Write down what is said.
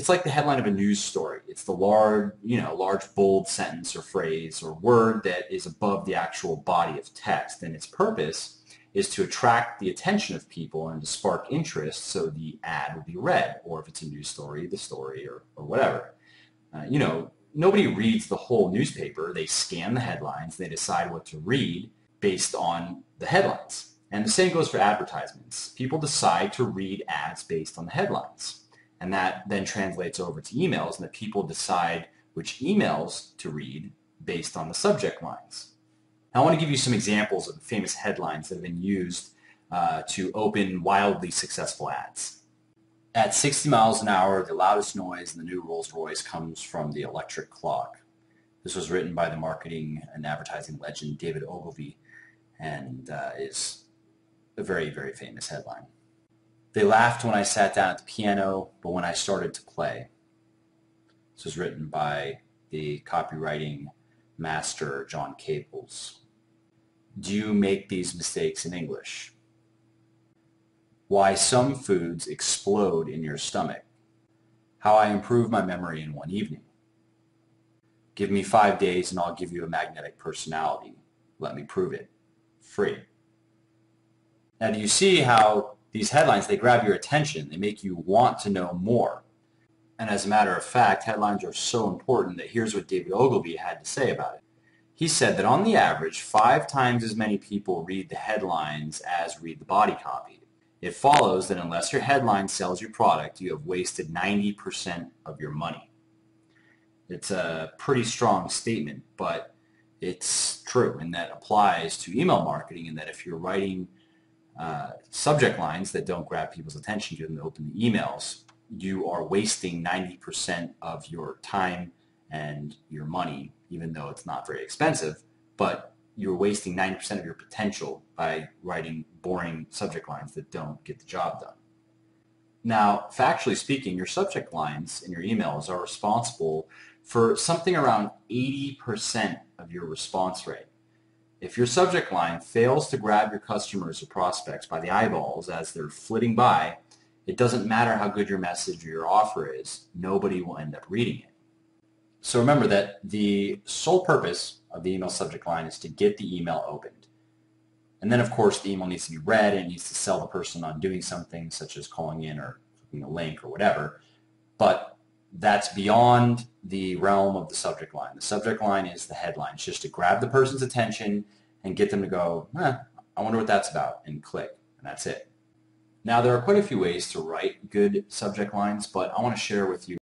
It's like the headline of a news story. It's the large bold sentence or phrase or word that is above the actual body of text, and its purpose is to attract the attention of people and to spark interest so the ad will be read, or if it's a news story, the story, or whatever. Nobody reads the whole newspaper. They scan the headlines. They decide what to read based on the headlines. And the same goes for advertisements. People decide to read ads based on the headlines. And that then translates over to emails, and that people decide which emails to read based on the subject lines. Now, I want to give you some examples of famous headlines that have been used to open wildly successful ads. At 60 miles an hour, the loudest noise in the new Rolls-Royce comes from the electric clock. This was written by the marketing and advertising legend David Ogilvy, and is a very, very famous headline. They laughed when I sat down at the piano, but when I started to play. This was written by the copywriting master John Caples. Do you make these mistakes in English? Why some foods explode in your stomach. How I improve my memory in one evening. Give me 5 days and I'll give you a magnetic personality. Let me prove it. Free. Now, do you see how these headlines, they grab your attention. They make you want to know more. And as a matter of fact, headlines are so important that here's what David Ogilvy had to say about it. He said that on the average, 5 times as many people read the headlines as read the body copy. It follows that unless your headline sells your product, you have wasted 90% of your money. It's a pretty strong statement, but it's true, and that applies to email marketing, and that if you're writing subject lines that don't grab people's attention, get them to open the emails, you are wasting 90% of your time and your money, even though it's not very expensive, but you're wasting 90% of your potential by writing boring subject lines that don't get the job done. Now, factually speaking, your subject lines in your emails are responsible for something around 80% of your response rate. If your subject line fails to grab your customers or prospects by the eyeballs as they're flitting by, it doesn't matter how good your message or your offer is, nobody will end up reading it. So remember that the sole purpose of the email subject line is to get the email opened. And then, of course, the email needs to be read and it needs to sell the person on doing something, such as calling in or clicking a link or whatever. But that's beyond the realm of the subject line. The subject line is the headline. It's just to grab the person's attention and get them to go, I wonder what that's about, and click, and that's it. Now, there are quite a few ways to write good subject lines, but I want to share with you